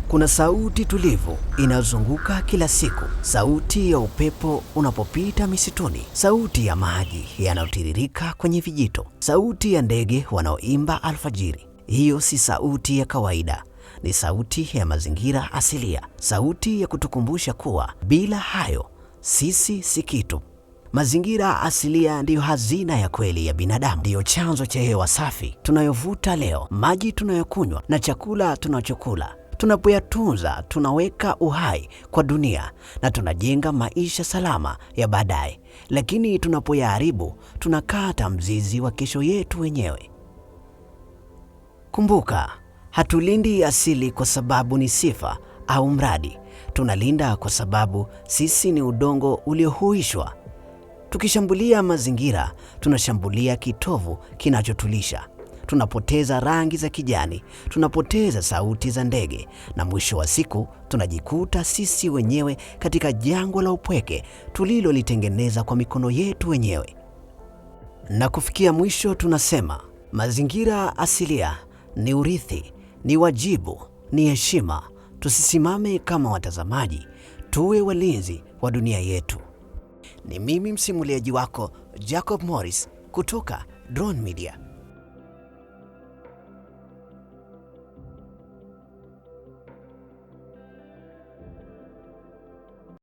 Kuna sauti tulivu inayozunguka kila siku, sauti ya upepo unapopita misituni, sauti ya maji yanayotiririka kwenye vijito, sauti ya ndege wanaoimba alfajiri. Hiyo si sauti ya kawaida, ni sauti ya mazingira asilia, sauti ya kutukumbusha kuwa bila hayo sisi si kitu. Mazingira asilia ndiyo hazina ya kweli ya binadamu, ndiyo chanzo cha hewa safi tunayovuta leo, maji tunayokunywa na chakula tunachokula. Tunapoyatunza, tunaweka uhai kwa dunia na tunajenga maisha salama ya baadaye. Lakini tunapoyaharibu, tunakata mzizi wa kesho yetu wenyewe. Kumbuka, hatulindi asili kwa sababu ni sifa au mradi. Tunalinda kwa sababu sisi ni udongo uliohuishwa. Tukishambulia mazingira, tunashambulia kitovu kinachotulisha. Tunapoteza rangi za kijani, tunapoteza sauti za ndege, na mwisho wa siku tunajikuta sisi wenyewe katika jangwa la upweke tulilolitengeneza kwa mikono yetu wenyewe. Na kufikia mwisho tunasema, mazingira asilia ni urithi, ni wajibu, ni heshima. Tusisimame kama watazamaji, tuwe walinzi wa dunia yetu. Ni mimi msimuliaji wako Jacob Morris kutoka Drone Media.